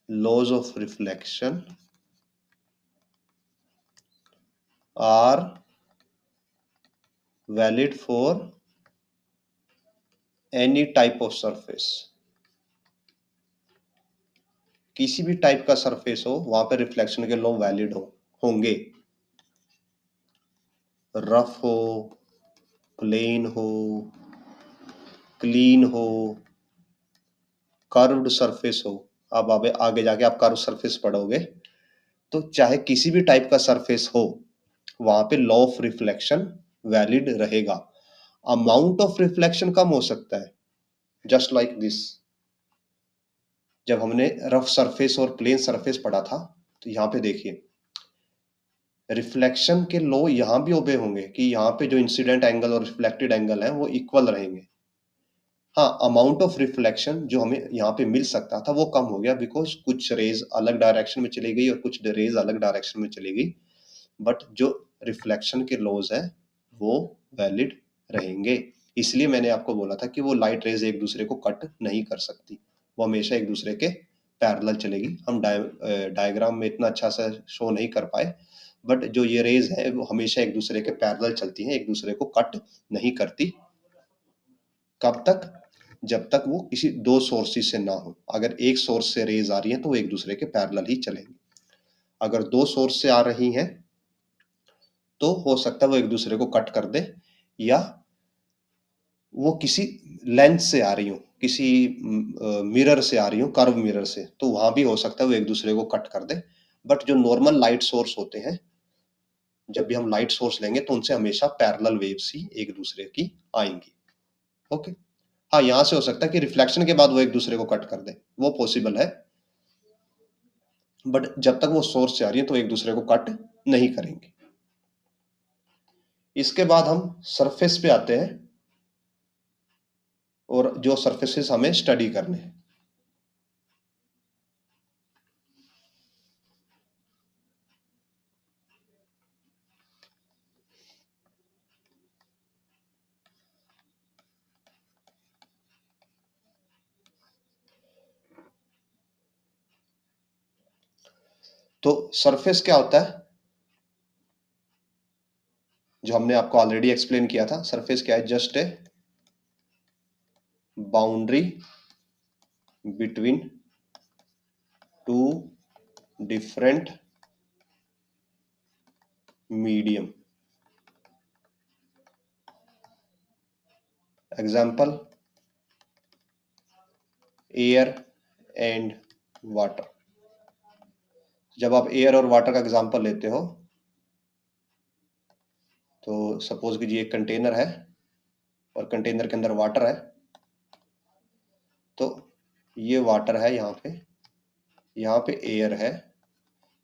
Speaker 1: laws of reflection are valid for any type of surface. किसी भी टाइप का सरफेस हो, वहां पे रिफ्लेक्शन के लॉ वैलिड होंगे। रफ हो, प्लेन हो, क्लीन हो, कर्व्ड सरफेस हो। अब आगे जाके आप कर्व सरफेस पढ़ोगे, तो चाहे किसी भी टाइप का सरफेस हो, वहां पे लॉ ऑफ रिफ्लेक्शन वैलिड रहेगा। अमाउंट ऑफ रिफ्लेक्शन कम हो सकता है, जस्ट लाइक दिस। जब हमने रफ सरफेस और प्लेन सरफेस पढ़ा था, तो यहाँ पे देखिए, रिफ्लेक्शन के लॉ यहाँ भी ओबे होंगे कि यहाँ पे जो इंसिडेंट एंगल और रिफ्लेक्टेड एंगल है वो इक्वल रहेंगे। हाँ, अमाउंट ऑफ रिफ्लेक्शन जो हमें यहाँ पे मिल सकता था वो कम हो गया, बिकॉज कुछ रेज अलग डायरेक्शन में चली गई और कुछ रेज अलग डायरेक्शन में चली गई। बट जो रिफ्लेक्शन के लॉज है वो वैलिड रहेंगे। इसलिए मैंने आपको बोला था कि वो लाइट रेज एक दूसरे को कट नहीं कर सकती, वो हमेशा एक दूसरे के पैरेलल चलेगी। हम डायग्राम में इतना अच्छा सा शो नहीं कर पाए, बट जो ये रेज है वो हमेशा एक दूसरे के पैरेलल चलती हैं, एक दूसरे को कट नहीं करती। कब तक? जब तक वो किसी दो सोर्सेज से ना हो। अगर एक सोर्स से रेज आ रही है तो वो एक दूसरे के पैरेलल ही चलेंगे। अगर दो सोर्स से आ रही हैं तो हो सकता है वो एक दूसरे को कट कर दे, या वो किसी लेंस से आ रही हो, किसी मिरर से आ रही हो, कर्व मिरर से, तो वहां भी हो सकता है वो एक दूसरे को कट कर दे। बट जो नॉर्मल लाइट सोर्स होते हैं, जब भी हम लाइट सोर्स लेंगे तो उनसे हमेशा पैरेलल वेव्स ही एक दूसरे की आएंगी। ओके। हाँ, यहां से हो सकता है कि रिफ्लेक्शन के बाद वो एक दूसरे को कट कर दे, वो पॉसिबल है, बट जब तक वो सोर्स से आ रही है तो एक दूसरे को कट नहीं करेंगे। इसके बाद हम सरफेस पे आते हैं, और जो सरफेसेस हमें स्टडी करने हैं। तो सरफेस क्या होता है, जो हमने आपको ऑलरेडी एक्सप्लेन किया था। सरफेस क्या है? Just a boundary between two different medium. Example, air and water. जब आप एयर और वाटर का एग्जाम्पल लेते हो, तो सपोज कीजिए एक कंटेनर है और कंटेनर के अंदर वाटर है, तो ये वाटर है, यहाँ पे एयर है,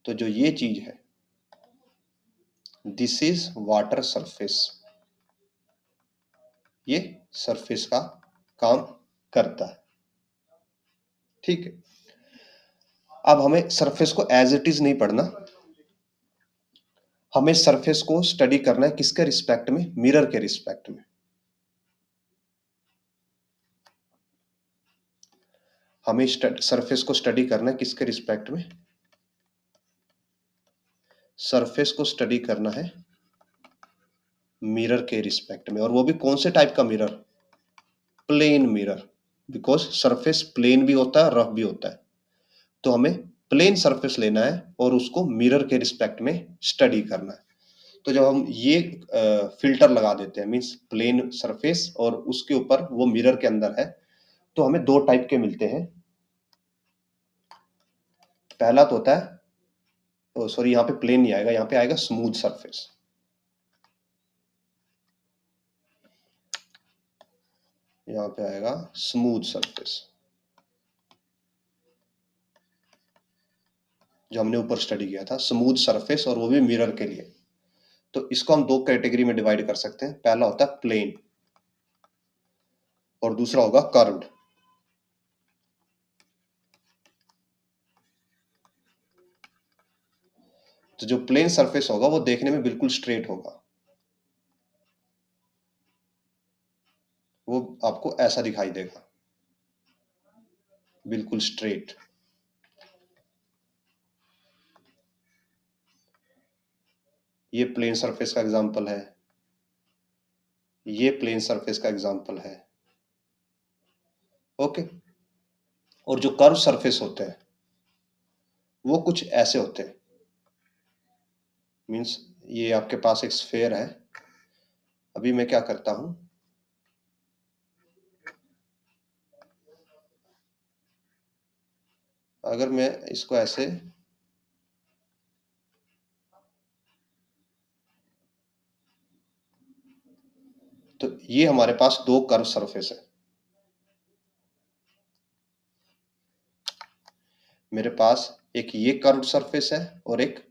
Speaker 1: तो जो ये चीज है, दिस इज वाटर सरफेस, ये सरफेस का काम करता है। ठीक है। अब हमें सरफेस को एज इट इज नहीं पढ़ना, हमें सरफेस को स्टडी करना है किसके रिस्पेक्ट में? मिरर के रिस्पेक्ट में। हमें सरफेस को स्टडी करना है किसके रिस्पेक्ट में? सरफेस को स्टडी करना है मिरर के रिस्पेक्ट में। और वो भी कौन से टाइप का mirror? Plane mirror. Because surface plane भी होता है, रफ भी होता है, तो हमें प्लेन सरफेस लेना है और उसको मिरर के रिस्पेक्ट में स्टडी करना है। तो जब हम ये फिल्टर लगा देते हैं, मींस प्लेन सरफेस और उसके ऊपर वो मिरर के अंदर है, तो हमें दो टाइप के मिलते हैं। पहला तो होता है, सॉरी यहाँ पे प्लेन नहीं आएगा, यहाँ पे आएगा स्मूथ सरफेस। यहाँ पे आएगा स्मूथ सरफेस, जो हमने ऊपर स्टडी किया था, स्मूथ सरफेस, और वो भी मिरर के लिए। तो इसको हम दो कैटेगरी में डिवाइड कर सकते हैं। पहला होता है प्लेन और दूसरा होगा कर्व्ड। तो जो प्लेन सरफेस होगा वो देखने में बिल्कुल स्ट्रेट होगा, वो आपको ऐसा दिखाई देगा, बिल्कुल स्ट्रेट। ये प्लेन सरफेस का एग्जांपल है, ये प्लेन सरफेस का एग्जांपल है। ओके। और जो कर्व सरफेस होते हैं वो कुछ ऐसे होते हैं, मींस ये आपके पास एक स्फेयर है। अभी मैं क्या करता हूं, अगर मैं इसको ऐसे, तो ये हमारे पास दो कर्व सरफेस है। मेरे पास एक ये कर्व सरफेस है और एक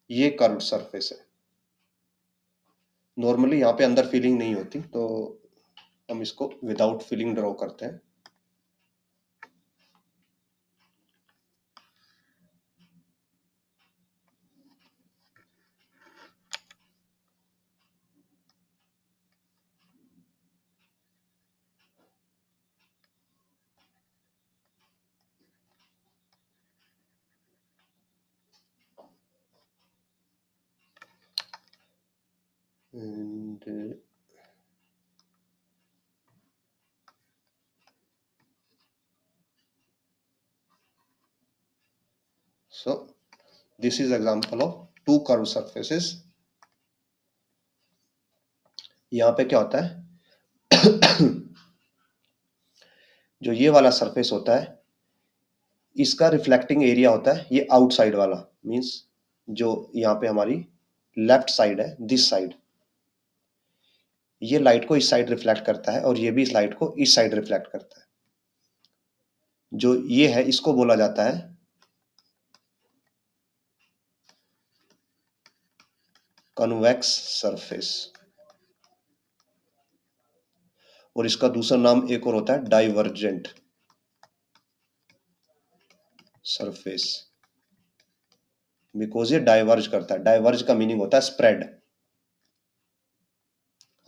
Speaker 1: ये कर्व सरफेस है। नॉर्मली यहाँ पे अंदर फीलिंग नहीं होती, तो हम इसको विदाउट फीलिंग ड्रॉ करते हैं। and so this is example of two curved surfaces. यहाँ पे क्या होता है जो ये वाला सरफेस होता है इसका रिफ्लेक्टिंग एरिया होता है ये आउटसाइड वाला, मींस जो यहाँ पे हमारी लेफ्ट साइड है, दिस साइड, ये लाइट को इस साइड रिफ्लेक्ट करता है और ये भी इस लाइट को इस साइड रिफ्लेक्ट करता है। जो ये है इसको बोला जाता है कन्वेक्स सरफेस, और इसका दूसरा नाम एक और होता है डाइवर्जेंट सरफेस, बिकॉज ये डाइवर्ज करता है। डाइवर्ज का मीनिंग होता है स्प्रेड।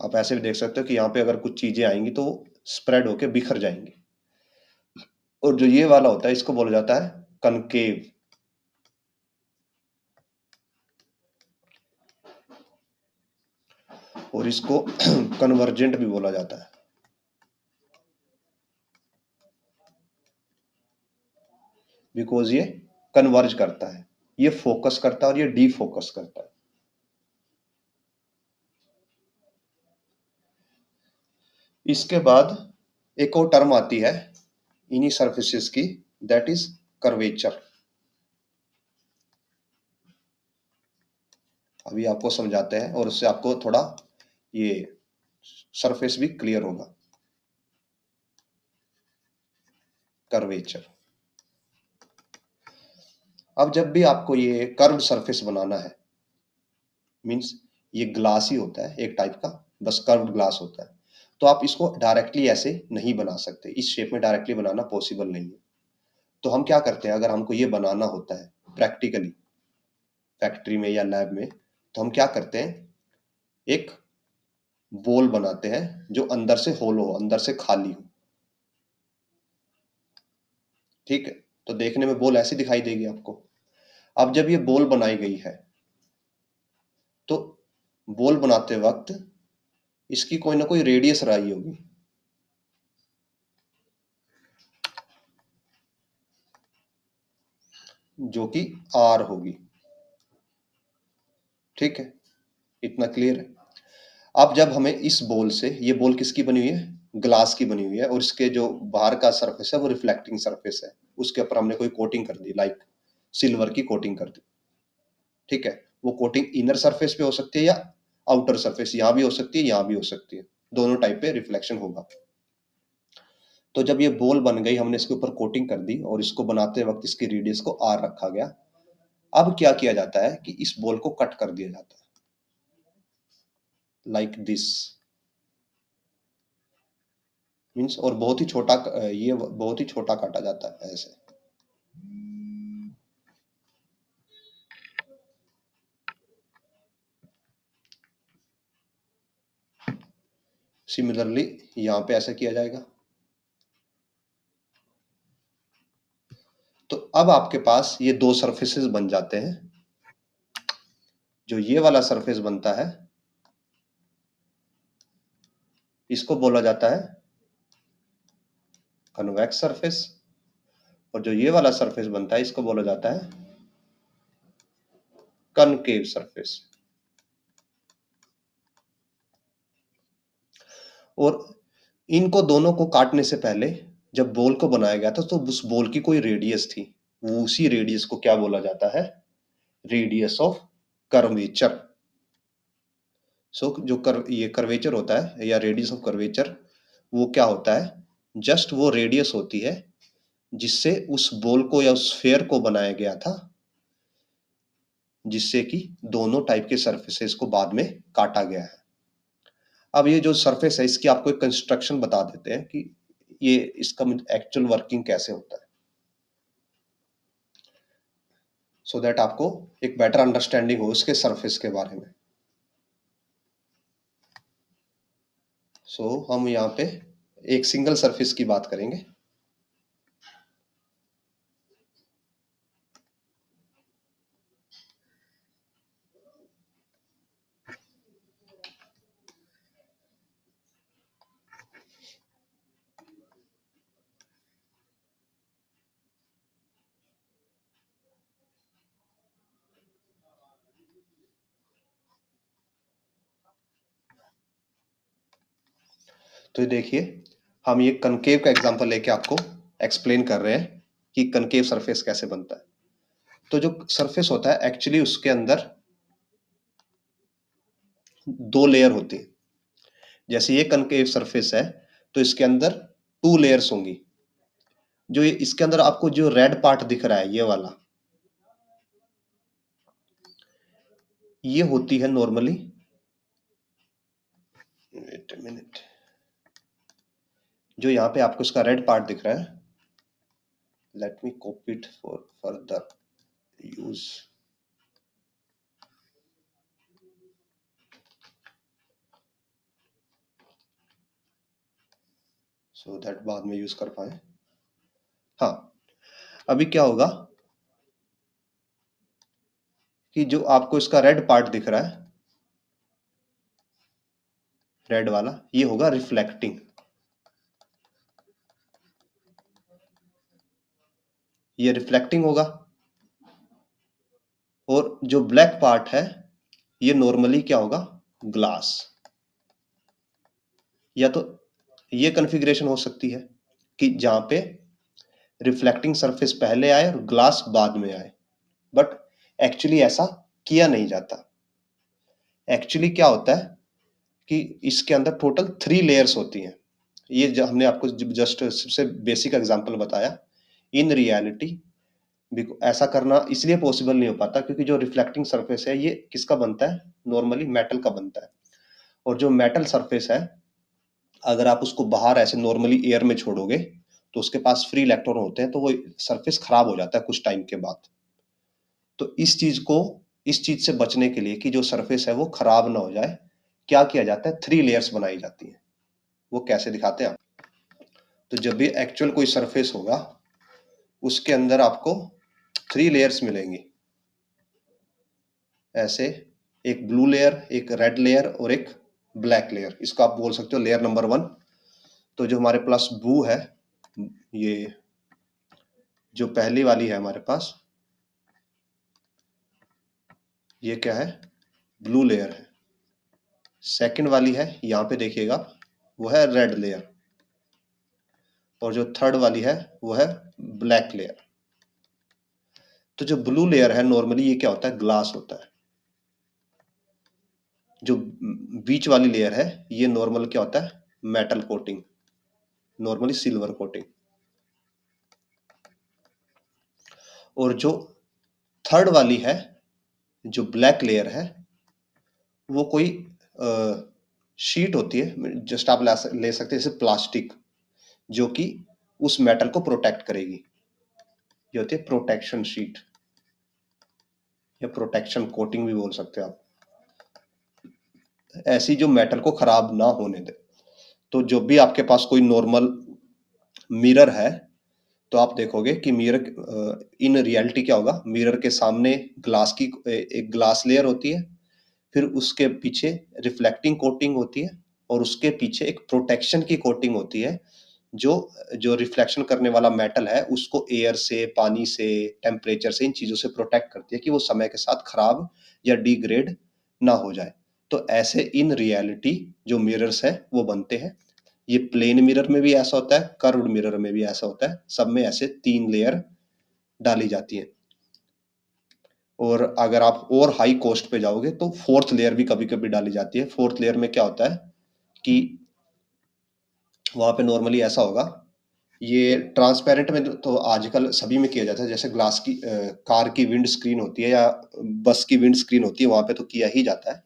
Speaker 1: आप ऐसे भी देख सकते हो कि यहाँ पे अगर कुछ चीजें आएंगी तो स्प्रेड होके बिखर जाएंगी। और जो ये वाला होता है इसको बोला जाता है कनकेव, और इसको कन्वर्जेंट भी बोला जाता है, बिकॉज ये कन्वर्ज करता है, ये फोकस करता है और ये डीफोकस करता है। इसके बाद एक और टर्म आती है इन्हीं सर्फेसिस की, दैट इज कर्वेचर। अभी आपको समझाते हैं और उससे आपको थोड़ा ये सरफेस भी क्लियर होगा। कर्वेचर, अब जब भी आपको ये कर्व्ड सरफेस बनाना है, मींस ये ग्लास ही होता है एक टाइप का, बस कर्व्ड ग्लास होता है, तो आप इसको डायरेक्टली ऐसे नहीं बना सकते, इस शेप में डायरेक्टली बनाना पॉसिबल नहीं है। तो हम क्या करते हैं, अगर हमको ये बनाना होता है प्रैक्टिकली फैक्ट्री में या लैब में, तो हम क्या करते हैं, एक बोल बनाते हैं जो अंदर से होलो हो, अंदर से खाली हो। ठीक है, तो देखने में बोल ऐसी दिखाई देगी आपको। अब जब ये बोल बनाई गई है तो बोल बनाते वक्त इसकी कोई ना कोई रेडियस रही होगी, जो कि आर होगी। ठीक है, इतना क्लियर है। अब जब हमें इस बोल से, ये बोल किसकी बनी हुई है, ग्लास की बनी हुई है, और इसके जो बाहर का सरफेस है वो रिफ्लेक्टिंग सरफेस है, उसके ऊपर हमने कोई कोटिंग कर दी, लाइक सिल्वर की कोटिंग कर दी। ठीक है, वो कोटिंग इनर सरफेस पे हो सकती है या आउटर सरफेस, यहां भी हो सकती है यहां भी हो सकती है, दोनों टाइप पे रिफ्लेक्शन होगा। तो जब ये बोल बन गई, हमने इसके ऊपर कोटिंग कर दी और इसको बनाते वक्त इसकी रेडियस को आर रखा गया। अब क्या किया जाता है कि इस बोल को कट कर दिया जाता है, लाइक दिस, मीन्स, और बहुत ही छोटा, ये बहुत ही छोटा काटा जाता है ऐसे। सिमिलरली यहां पे ऐसा किया जाएगा। तो अब आपके पास ये दो सरफेसेस बन जाते हैं। जो ये वाला सरफेस बनता है इसको बोला जाता है कन्वेक्स सरफेस, और जो ये वाला सरफेस बनता है इसको बोला जाता है कनकेव सरफेस। और इनको दोनों को काटने से पहले जब बोल को बनाया गया था तो उस बोल की कोई रेडियस थी, वो उसी रेडियस को क्या बोला जाता है, रेडियस ऑफ कर्वेचर। सो जो ये कर्वेचर होता है या रेडियस ऑफ कर्वेचर, वो क्या होता है, जस्ट वो रेडियस होती है जिससे उस बोल को या उस स्फेयर को बनाया गया था, जिससे कि दोनों टाइप के सरफेसेस को बाद में काटा गया है। अब ये जो सरफेस है इसकी आपको एक कंस्ट्रक्शन बता देते हैं कि ये इसका एक्चुअल वर्किंग कैसे होता है, सो दैट आपको एक बेटर अंडरस्टैंडिंग हो उसके सरफेस के बारे में। सो हम यहाँ पे एक सिंगल सरफेस की बात करेंगे। तो देखिए, हम ये कनकेव का एग्जांपल लेके आपको एक्सप्लेन कर रहे हैं कि कनकेव सरफेस कैसे बनता है। तो जो सरफेस होता है एक्चुअली उसके अंदर दो लेयर होती है। जैसे ये कनकेव सरफेस है तो इसके अंदर टू लेयर्स होंगी। जो इसके अंदर आपको जो रेड पार्ट दिख रहा है ये वाला, ये होती है नॉर्मली, वेट अ मिनट, जो यहाँ पे आपको इसका रेड पार्ट दिख रहा है, let me copy it for further use. So that बाद में यूज कर पाए। हाँ, अभी क्या होगा कि जो आपको इसका रेड पार्ट दिख रहा है, रेड वाला, ये होगा रिफ्लेक्टिंग। ये रिफ्लेक्टिंग होगा। और जो ब्लैक पार्ट है ये नॉर्मली क्या होगा, ग्लास। या तो ये कॉन्फ़िगरेशन हो सकती है कि जहां पे रिफ्लेक्टिंग सरफेस पहले आए और ग्लास बाद में आए, बट एक्चुअली ऐसा किया नहीं जाता। एक्चुअली क्या होता है कि इसके अंदर टोटल 3 लेयर्स होती हैं। ये जो हमने आपको जस्ट सबसे बेसिक एग्जांपल बताया। इन रियलिटी ऐसा करना इसलिए पॉसिबल नहीं हो पाता क्योंकि जो रिफ्लेक्टिंग सरफेस है ये किसका बनता है, नॉर्मली मेटल का बनता है। और जो मेटल सरफेस है अगर आप उसको बाहर ऐसे नॉर्मली एयर में छोड़ोगे तो उसके पास फ्री इलेक्ट्रॉन होते हैं, तो वो सरफेस खराब हो जाता है कुछ टाइम के बाद। तो इस चीज से बचने के लिए कि जो सरफेस है वो खराब ना हो जाए, क्या किया जाता है, 3 लेयर्स बनाई जाती है। वो कैसे दिखाते हैं आप? तो जब भी एक्चुअल कोई सरफेस होगा उसके अंदर आपको 3 लेयर्स मिलेंगी ऐसे, एक ब्लू लेयर, एक रेड लेयर और एक ब्लैक लेयर। इसको आप बोल सकते हो लेयर नंबर 1। तो जो हमारे पास ब्लू है, ये जो पहली वाली है हमारे पास, ये क्या है, ब्लू लेयर है। सेकंड वाली है यहाँ पे देखिएगा, वो है रेड लेयर। और जो थर्ड वाली है वो है ब्लैक लेयर। तो जो ब्लू लेयर है नॉर्मली ये क्या होता है, ग्लास होता है। जो बीच वाली लेयर है ये नॉर्मल क्या होता है, metal coating, normally silver coating. और जो थर्ड वाली है, जो ब्लैक लेयर है, वो कोई शीट होती है, जस्ट आप ले सकते हैं जैसे प्लास्टिक, जो कि उस मेटल को प्रोटेक्ट करेगी। ये होती है प्रोटेक्शन शीट या प्रोटेक्शन कोटिंग भी बोल सकते हैं आप। ऐसी जो मेटल को खराब ना होने दे। तो जो भी आपके पास कोई नॉर्मल मिरर है तो आप देखोगे कि मिरर इन रियलिटी क्या होगा, मिरर के सामने ग्लास की एक ग्लास लेयर होती है, फिर उसके पीछे रिफ्लेक्टिंग कोटिंग होती है और उसके पीछे एक प्रोटेक्शन की कोटिंग होती है, जो जो रिफ्लेक्शन करने वाला मेटल है उसको एयर से, पानी से, टेम्परेचर से, इन चीजों से प्रोटेक्ट करती है कि वो समय के साथ खराब या डिग्रेड ना हो जाए। तो ऐसे इन रियलिटी जो मिरर्स है वो बनते हैं। ये प्लेन मिरर में भी ऐसा होता है, कर्व्ड मिरर में भी ऐसा होता है, सब में ऐसे 3 लेयर डाली जाती है। और अगर आप और हाई कॉस्ट पे जाओगे तो फोर्थ लेयर भी कभी कभी डाली जाती है। फोर्थ लेयर में क्या होता है कि वहां पे नॉर्मली ऐसा होगा, ये ट्रांसपेरेंट में तो आजकल सभी में किया जाता है, जैसे ग्लास की कार की विंड स्क्रीन होती है या बस की विंड स्क्रीन होती है, वहां पे तो किया ही जाता है।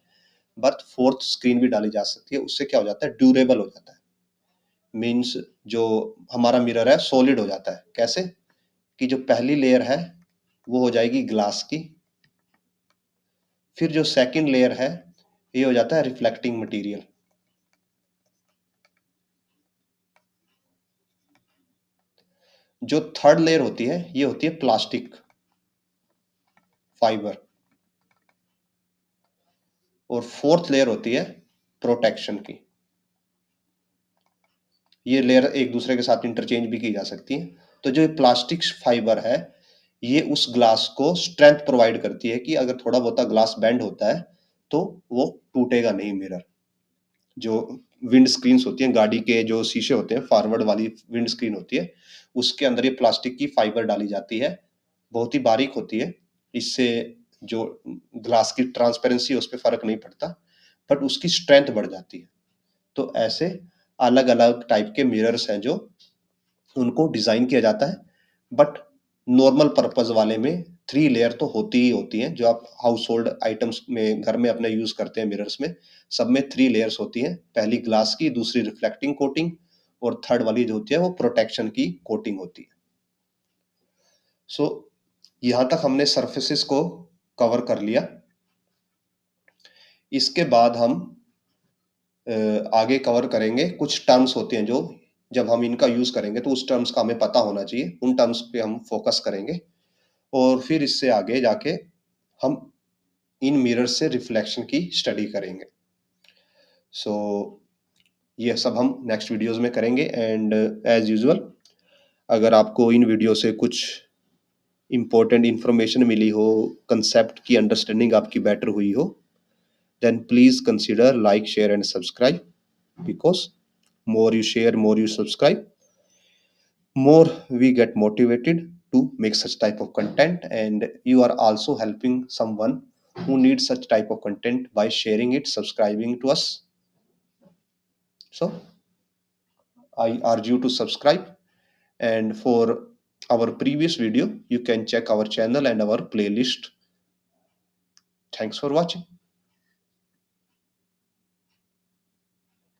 Speaker 1: बट फोर्थ स्क्रीन भी डाली जा सकती है, उससे क्या हो जाता है, ड्यूरेबल हो जाता है। मीन्स जो हमारा मिरर है सॉलिड हो जाता है। कैसे कि जो पहली लेयर है वो हो जाएगी ग्लास की, फिर जो सेकंड लेयर है ये हो जाता है रिफ्लेक्टिंग मटेरियल। जो थर्ड लेयर होती है ये होती है प्लास्टिक फाइबर। और फोर्थ लेयर होती है प्रोटेक्शन की। ये लेयर एक दूसरे के साथ इंटरचेंज भी की जा सकती है। तो जो प्लास्टिक फाइबर है ये उस ग्लास को स्ट्रेंथ प्रोवाइड करती है कि अगर थोड़ा बहुत ग्लास बेंड होता है तो वो टूटेगा नहीं मिरर। जो विंड स्क्रीन होती हैं, गाड़ी के जो शीशे होते हैं, फॉरवर्ड वाली विंड स्क्रीन होती है, उसके अंदर ये प्लास्टिक की फाइबर डाली जाती है, बहुत ही बारीक होती है। इससे जो ग्लास की ट्रांसपेरेंसी है उस पर फर्क नहीं पड़ता, बट उसकी स्ट्रेंथ बढ़ जाती है। तो ऐसे अलग अलग टाइप के मिरर्स हैं जो उनको डिजाइन किया जाता है, बट नॉर्मल पर्पज वाले में 3 लेयर तो होती ही होती हैं। जो आप हाउस होल्ड आइटम्स में घर में अपने यूज करते हैं मिरर्स में, सब में 3 लेयर्स होती हैं। पहली ग्लास की, दूसरी रिफ्लेक्टिंग कोटिंग, और थर्ड वाली जो होती है वो प्रोटेक्शन की कोटिंग होती है। सो यहाँ तक हमने सरफेसेस को कवर कर लिया। इसके बाद हम आगे कवर करेंगे कुछ टर्म्स होते हैं जो जब हम इनका यूज करेंगे तो उस टर्म्स का हमें पता होना चाहिए, उन टर्म्स पे हम फोकस करेंगे। और फिर इससे आगे जाके हम इन मिरर से रिफ्लेक्शन की स्टडी करेंगे। सो ये सब हम नेक्स्ट वीडियोस में करेंगे। एंड एज यूजुअल, अगर आपको इन वीडियो से कुछ इंपॉर्टेंट इंफॉर्मेशन मिली हो, कंसेप्ट की अंडरस्टैंडिंग आपकी बेटर हुई हो, then please consider like, share and subscribe, because more you share, more you subscribe, more we get motivated to make such type of content, and you are also helping someone who needs such type of content by sharing it, subscribing to us. So I urge you to subscribe, and for our previous video you can check our channel and our playlist. Thanks for watching.